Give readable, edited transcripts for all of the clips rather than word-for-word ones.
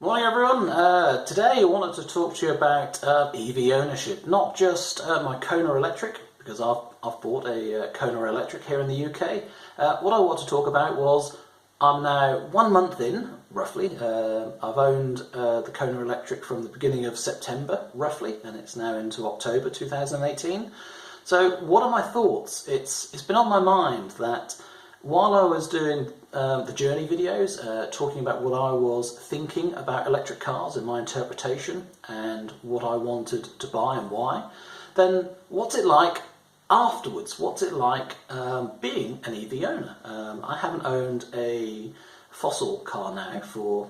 Morning everyone. Today I wanted to talk to you about EV ownership, not just my Kona Electric, because I've bought a Kona Electric here in the UK. What I want to talk about was I'm now 1 month in, roughly. I've owned the Kona Electric from the beginning of September, roughly, and it's now into October 2018. So what are my thoughts? It's been on my mind that while I was doing the journey videos, talking about what I was thinking about electric cars and my interpretation and what I wanted to buy and why, then what's it like afterwards? What's it like being an EV owner? I haven't owned a fossil car now for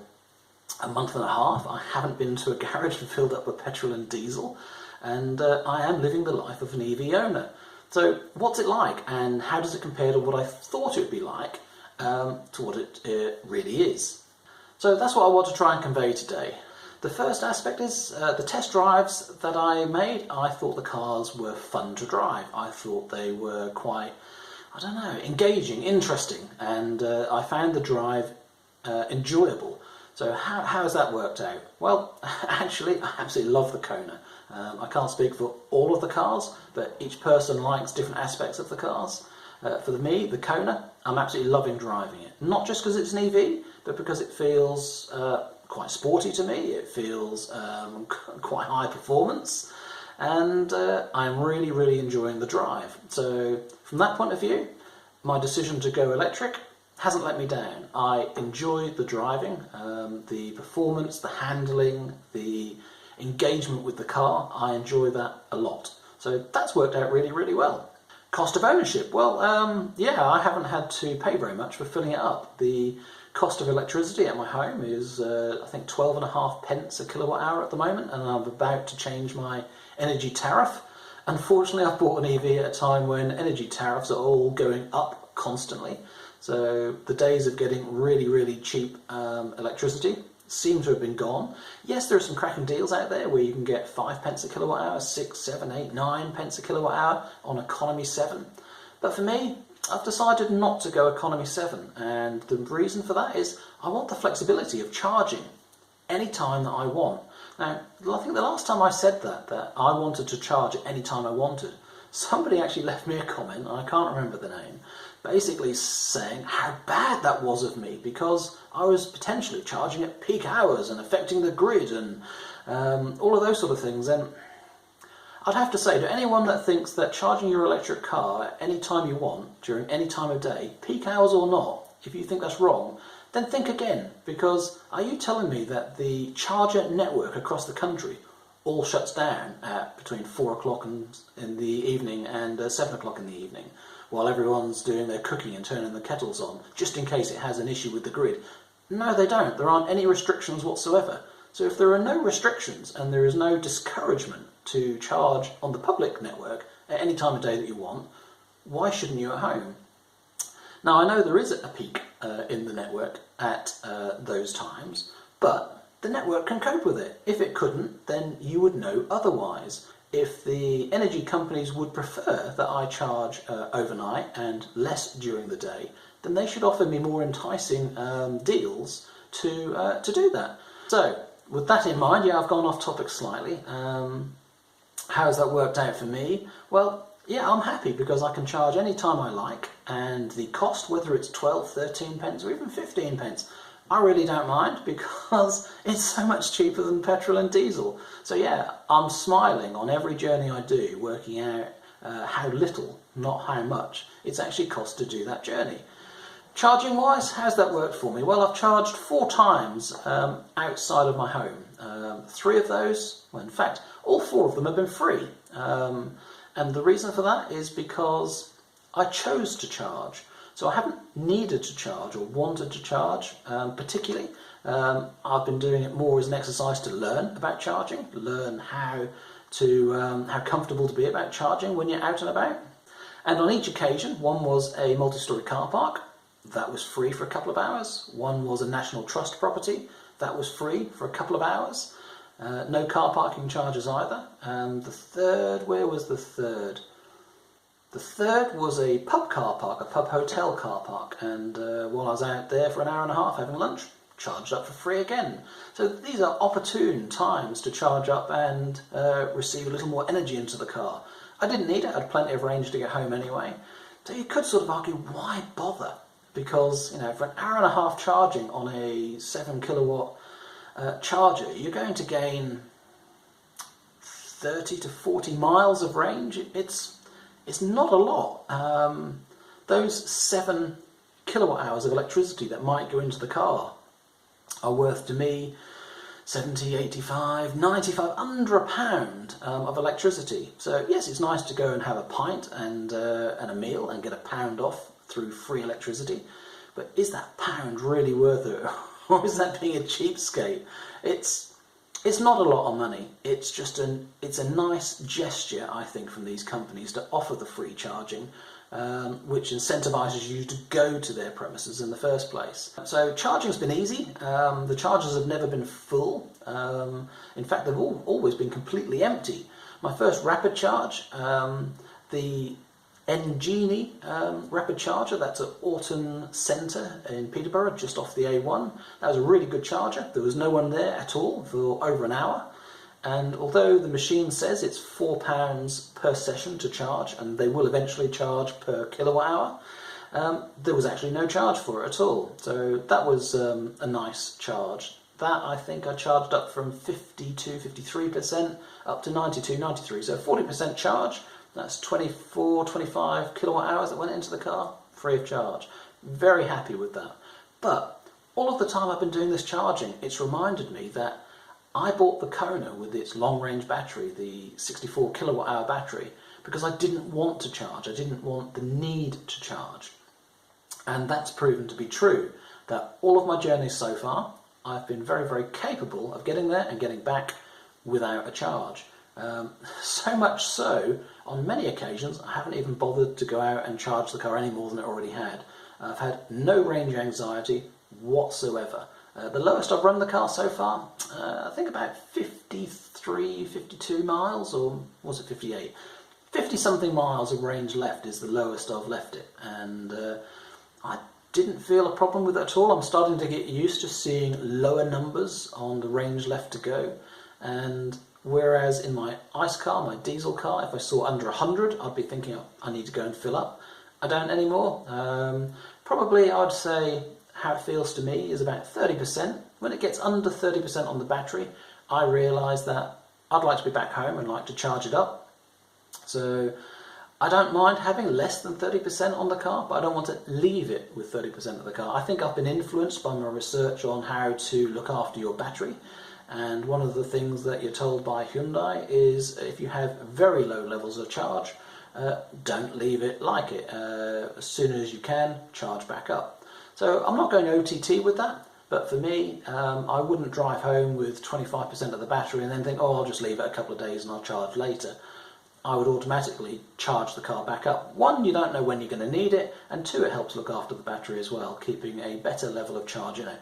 a month and a half. I haven't been to a garage and filled up with petrol and diesel, and I am living the life of an EV owner. So what's it like, and how does it compare to what I thought it would be like to what it really is? So that's what I want to try and convey today. The first aspect is the test drives that I made. I thought the cars were fun to drive. I thought they were quite, I don't know, engaging, interesting, and I found the drive enjoyable. So how has that worked out? Well, actually, I absolutely love the Kona. I can't speak for all of the cars, but each person likes different aspects of the cars. For me, the Kona, I'm absolutely loving driving it. Not just because it's an EV, but because it feels quite sporty to me. It feels quite high performance, and I'm really, really enjoying the drive. So from that point of view, my decision to go electric hasn't let me down. I enjoy the driving, the performance, the handling, the engagement with the car. I enjoy that a lot. So that's worked out really, really well. Cost of ownership. Well, yeah, I haven't had to pay very much for filling it up. The cost of electricity at my home is, I think, 12.5 pence a kilowatt hour at the moment, and I'm about to change my energy tariff. Unfortunately, I've bought an EV at a time when energy tariffs are all going up constantly. So the days of getting really, really cheap electricity seem to have been gone. Yes, there are some cracking deals out there where you can get 5 pence a kilowatt hour, 6, 7, 8, 9 pence a kilowatt hour on economy 7. But for me, I've decided not to go economy 7, and the reason for that is I want the flexibility of charging any time that I want. Now, I think the last time I said that I wanted to charge at any time I wanted, somebody actually left me a comment, and I can't remember the name, basically saying how bad that was of me because I was potentially charging at peak hours and affecting the grid and all of those sort of things. And I'd have to say to anyone that thinks that charging your electric car at any time you want, during any time of day, peak hours or not, if you think that's wrong, then think again, because are you telling me that the charger network across the country all shuts down at between 4 o'clock in the evening and 7 o'clock in the evening, while everyone's doing their cooking and turning the kettles on, just in case it has an issue with the grid? No, they don't. There aren't any restrictions whatsoever. So if there are no restrictions and there is no discouragement to charge on the public network at any time of day that you want, why shouldn't you at home? Now, I know there is a peak in the network at those times, but the network can cope with it. If it couldn't, then you would know otherwise. If the energy companies would prefer that I charge overnight and less during the day, then they should offer me more enticing deals to do that. So, with that in mind, yeah, I've gone off topic slightly. How has that worked out for me? Well, yeah, I'm happy because I can charge any time I like, and the cost, whether it's 12, 13 pence or even 15 pence, I really don't mind because it's so much cheaper than petrol and diesel. So yeah, I'm smiling on every journey I do, working out how little, not how much, it's actually cost to do that journey. Charging wise, how's that worked for me? Well, I've charged 4 times outside of my home. 3 of those, well in fact, all 4 of them have been free. And the reason for that is because I chose to charge. So I haven't needed to charge or wanted to charge particularly. I've been doing it more as an exercise to learn about charging, learn how comfortable to be about charging when you're out and about. And on each occasion, one was a multi-storey car park, that was free for a couple of hours. One was a National Trust property, that was free for a couple of hours. No car parking charges either. And the third, where was the third? The third was a pub car park, a pub hotel car park, and while I was out there for an hour and a half having lunch, charged up for free again. So these are opportune times to charge up and receive a little more energy into the car. I didn't need it, I had plenty of range to get home anyway. So you could sort of argue, why bother? Because, you know, for an hour and a half charging on a 7 kilowatt charger, you're going to gain 30 to 40 miles of range. It's not a lot. Those 7 kilowatt hours of electricity that might go into the car are worth to me 70, 85, 95, under £1 of electricity. So yes, it's nice to go and have a pint and a meal and get £1 off through free electricity, but is that £1 really worth it? Or is that being a cheapskate? It's not a lot of money. It's just it's a nice gesture, I think, from these companies to offer the free charging, which incentivises you to go to their premises in the first place. So charging's been easy. The chargers have never been full. In fact, they've always been completely empty. My first rapid charge, the Engini rapid charger, that's at Orton Centre in Peterborough, just off the A1. That was a really good charger. There was no one there at all for over an hour. And although the machine says it's £4 per session to charge, and they will eventually charge per kilowatt hour, there was actually no charge for it at all. So that was a nice charge. That, I think, I charged up from 52, 53% up to 92, 93. So 40% charge. That's 24, 25 kilowatt hours that went into the car, free of charge. Very happy with that. But all of the time I've been doing this charging, it's reminded me that I bought the Kona with its long-range battery, the 64 kilowatt hour battery, because I didn't want to charge. I didn't want the need to charge. And that's proven to be true, that all of my journeys so far, I've been very, very capable of getting there and getting back without a charge. So much so, on many occasions, I haven't even bothered to go out and charge the car any more than it already had. I've had no range anxiety whatsoever. The lowest I've run the car so far, I think about 53, 52 miles, or was it 58? 50 something miles of range left is the lowest I've left it, and I didn't feel a problem with it at all. I'm starting to get used to seeing lower numbers on the range left to go, and whereas in my ICE car, my diesel car, if I saw under 100, I'd be thinking, oh, I need to go and fill up. I don't anymore. Probably I'd say how it feels to me is about 30%. When it gets under 30% on the battery, I realise that I'd like to be back home and like to charge it up. So I don't mind having less than 30% on the car, but I don't want to leave it with 30% of the car. I think I've been influenced by my research on how to look after your battery. And one of the things that you're told by Hyundai is if you have very low levels of charge, don't leave it like it. As soon as you can, charge back up. So I'm not going OTT with that, but for me, I wouldn't drive home with 25% of the battery and then think, oh, I'll just leave it a couple of days and I'll charge later. I would automatically charge the car back up. One, you don't know when you're going to need it, and two, it helps look after the battery as well, keeping a better level of charge in it.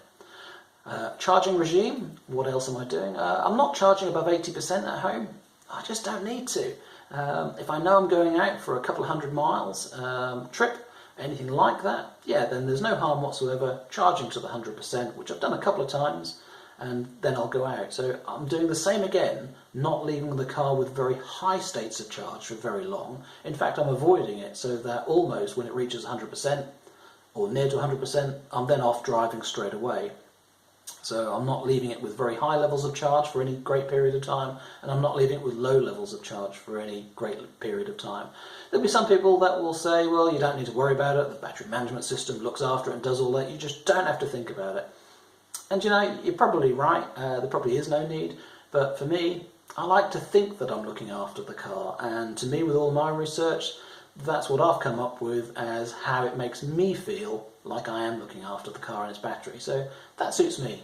Charging regime, what else am I doing? I'm not charging above 80% at home. I just don't need to. If I know I'm going out for a couple of 100 miles trip, anything like that, yeah, then there's no harm whatsoever charging to the 100%, which I've done a couple of times, and then I'll go out. So I'm doing the same again, not leaving the car with very high states of charge for very long. In fact, I'm avoiding it so that almost when it reaches 100% or near to 100%, I'm then off driving straight away. So I'm not leaving it with very high levels of charge for any great period of time, and I'm not leaving it with low levels of charge for any great period of time. There'll be some people that will say, well, you don't need to worry about it, the battery management system looks after it and does all that, you just don't have to think about it. And you know, you're probably right, there probably is no need, but for me, I like to think that I'm looking after the car, and to me, with all my research, that's what I've come up with as how it makes me feel like I am looking after the car and its battery. So that suits me.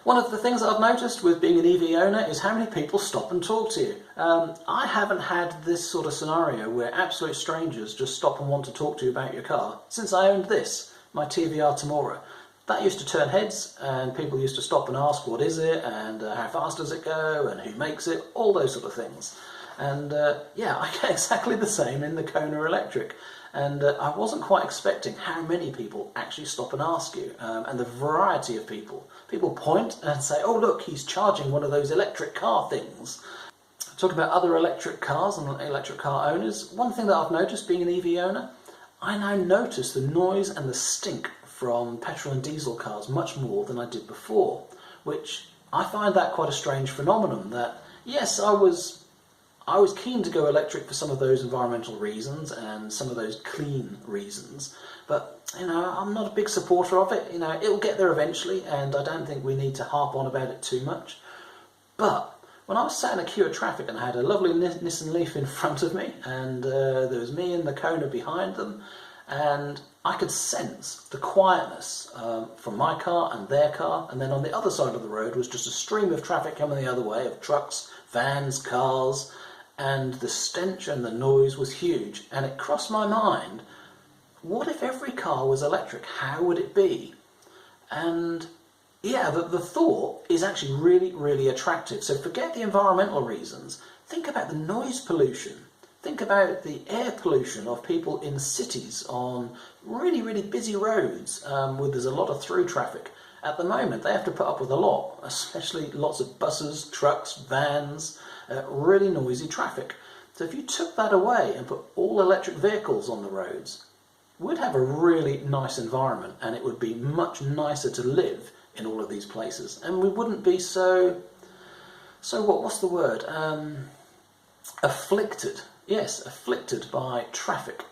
One of the things that I've noticed with being an EV owner is how many people stop and talk to you. I haven't had this sort of scenario where absolute strangers just stop and want to talk to you about your car since I owned this, my TVR Tamora. That used to turn heads, and people used to stop and ask what is it, and how fast does it go, and who makes it, all those sort of things. And yeah, I get exactly the same in the Kona Electric. And I wasn't quite expecting how many people actually stop and ask you, and the variety of people. People point and say, oh look, he's charging one of those electric car things. Talking about other electric cars and electric car owners, one thing that I've noticed being an EV owner, I now notice the noise and the stink from petrol and diesel cars much more than I did before, which I find that quite a strange phenomenon. That yes, I was keen to go electric for some of those environmental reasons and some of those clean reasons, but I'm not a big supporter of it. It'll get there eventually, and I don't think we need to harp on about it too much. But when I was sat in a queue of traffic and I had a lovely Nissan Leaf in front of me, and there was me and the Kona behind them, and I could sense the quietness from my car and their car, and then on the other side of the road was just a stream of traffic coming the other way, of trucks, vans, cars, and the stench and the noise was huge. And it crossed my mind, what if every car was electric? How would it be? And yeah, the thought is actually really, really attractive. So forget the environmental reasons. Think about the noise pollution. Think about the air pollution of people in cities on really, really busy roads where there's a lot of through traffic. At the moment, they have to put up with a lot, especially lots of buses, trucks, vans, really noisy traffic. So if you took that away and put all electric vehicles on the roads, we'd have a really nice environment, and it would be much nicer to live in all of these places, and we wouldn't be what's the word, afflicted. Yes, afflicted by traffic.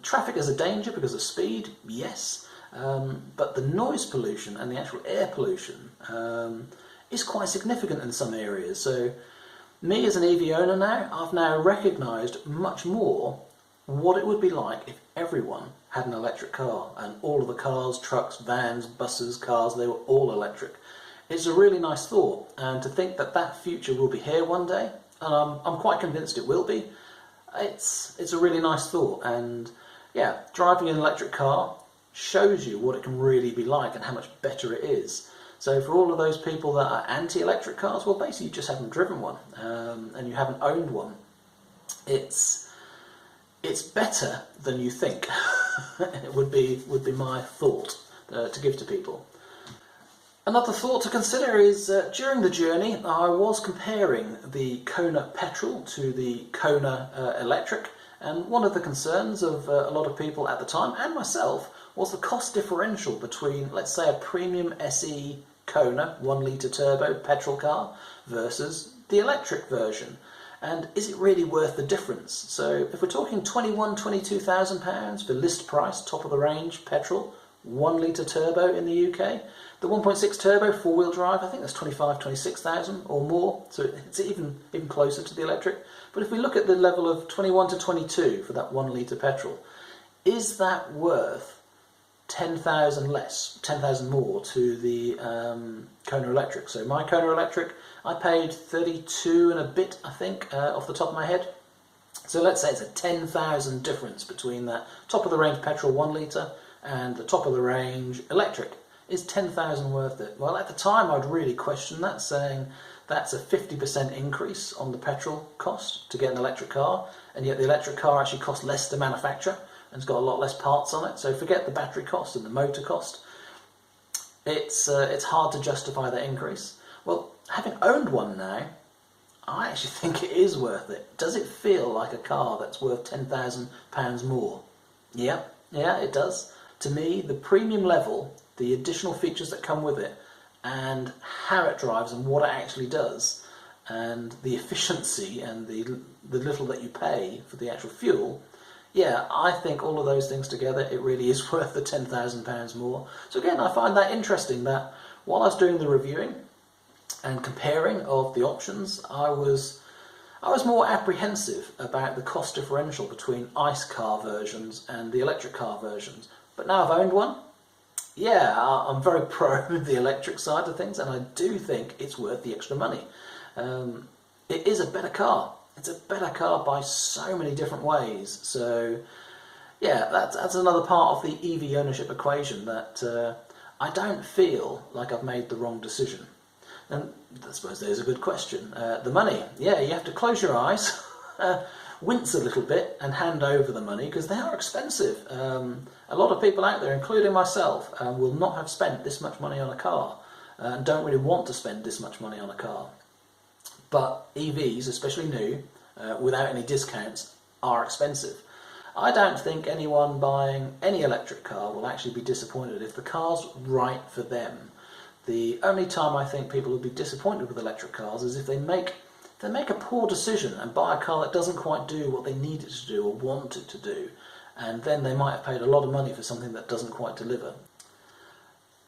Traffic is a danger because of speed, yes, but the noise pollution and the actual air pollution is quite significant in some areas. So me as an EV owner now, I've now recognised much more what it would be like if everyone had an electric car, and all of the cars, trucks, vans, buses, cars, they were all electric. It's a really nice thought, and to think that that future will be here one day, and I'm quite convinced it will be. It's a really nice thought, and yeah, driving an electric car shows you what it can really be like and how much better it is. So for all of those people that are anti-electric cars, well, basically you just haven't driven one, and you haven't owned one. It's better than you think. It would be my thought to give to people. Another thought to consider is during the journey I was comparing the Kona petrol to the Kona electric, and one of the concerns of a lot of people at the time, and myself, was the cost differential between, let's say, a premium SE Kona 1 litre turbo petrol car versus the electric version. And is it really worth the difference? So if we're talking £22,000 for list price, top of the range petrol, 1 litre turbo in the UK, the 1.6 turbo 4-wheel drive, I think that's 26,000 or more, so it's even closer to the electric. But if we look at the level of 21 to 22 for that 1 litre petrol, is that worth 10,000 less, 10,000 more to the Kona Electric? So my Kona Electric, I paid 32 and a bit, I think, off the top of my head. So let's say it's a 10,000 difference between that top of the range petrol 1 litre and the top of the range electric. Is 10,000 worth it? Well, at the time I'd really question that, saying that's a 50% increase on the petrol cost to get an electric car, and yet the electric car actually costs less to manufacture and it's got a lot less parts on it. So forget the battery cost and the motor cost. It's hard to justify that increase. Well, having owned one now, I actually think it is worth it. Does it feel like a car that's worth £10,000 more? Yeah, it does. To me, the premium level, the additional features that come with it, and how it drives and what it actually does, and the efficiency and the little that you pay for the actual fuel, yeah, I think all of those things together, it really is worth the £10,000 more. So again, I find that interesting that while I was doing the reviewing and comparing of the options, I was more apprehensive about the cost differential between ICE car versions and the electric car versions. But now I've owned one, yeah, I'm very pro the electric side of things, and I do think it's worth the extra money. It is a better car. It's a better car by so many different ways. So yeah, that's another part of the EV ownership equation, that I don't feel like I've made the wrong decision. And I suppose there's a good question. The money, yeah, you have to close your eyes. wince a little bit and hand over the money because they are expensive. A lot of people out there, including myself, will not have spent this much money on a car and don't really want to spend this much money on a car. But EVs, especially new, without any discounts, are expensive. I don't think anyone buying any electric car will actually be disappointed if the car's right for them. The only time I think people will be disappointed with electric cars is if they make a poor decision and buy a car that doesn't quite do what they need it to do or want it to do, and then they might have paid a lot of money for something that doesn't quite deliver.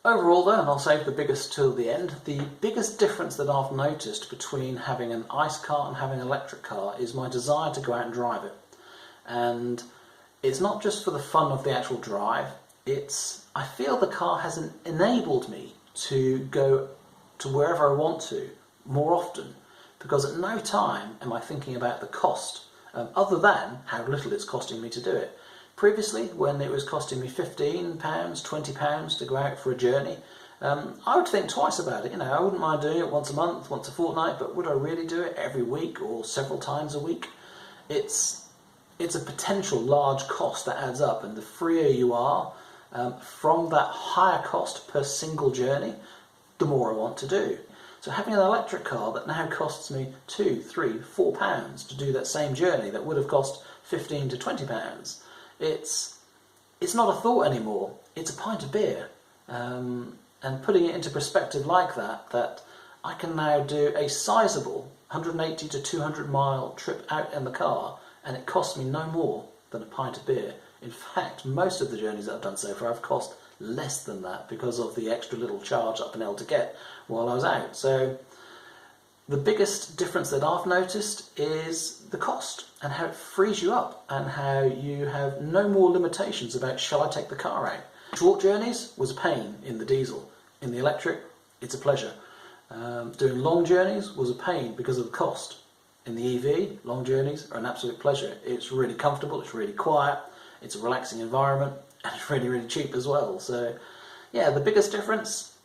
Overall though, and I'll save the biggest till the end, the biggest difference that I've noticed between having an ICE car and having an electric car is my desire to go out and drive it. And it's not just for the fun of the actual drive, I feel the car has enabled me to go to wherever I want to more often, because at no time am I thinking about the cost, other than how little it's costing me to do it. Previously, when it was costing me £15, £20 to go out for a journey, I would think twice about it. I wouldn't mind doing it once a month, once a fortnight, but would I really do it every week or several times a week? It's a potential large cost that adds up, and the freer you are from that higher cost per single journey, the more I want to do. So having an electric car that now costs me £2, £3, £4 to do that same journey that would have cost £15 to £20, it's not a thought anymore. It's a pint of beer. And putting it into perspective like that I can now do a sizable 180 to 200 mile trip out in the car, and it costs me no more than a pint of beer. In fact, most of the journeys that I've done so far have cost less than that because of the extra little charge I've been able to get while I was out. So the biggest difference that I've noticed is the cost and how it frees you up and how you have no more limitations about shall I take the car out. Short journeys was a pain in the diesel. In the electric, it's a pleasure. Doing long journeys was a pain because of the cost. In the EV, long journeys are an absolute pleasure. It's really comfortable, it's really quiet, it's a relaxing environment, and it's really, really cheap as well. So yeah, the biggest difference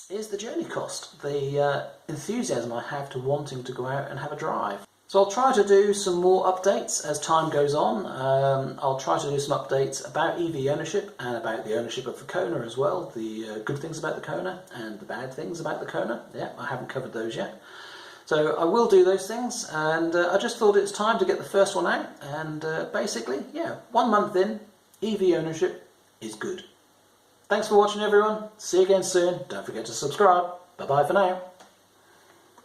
is the journey cost, the enthusiasm I have to wanting to go out and have a drive. So I'll try to do some more updates as time goes on. I'll try to do some updates about EV ownership and about the ownership of the Kona as well, the good things about the Kona and the bad things about the Kona. Yeah, I haven't covered those yet. So I will do those things, and I just thought it's time to get the first one out, and basically, yeah, 1 month in, EV ownership is good. Thanks for watching everyone, see you again soon, don't forget to subscribe, bye bye for now.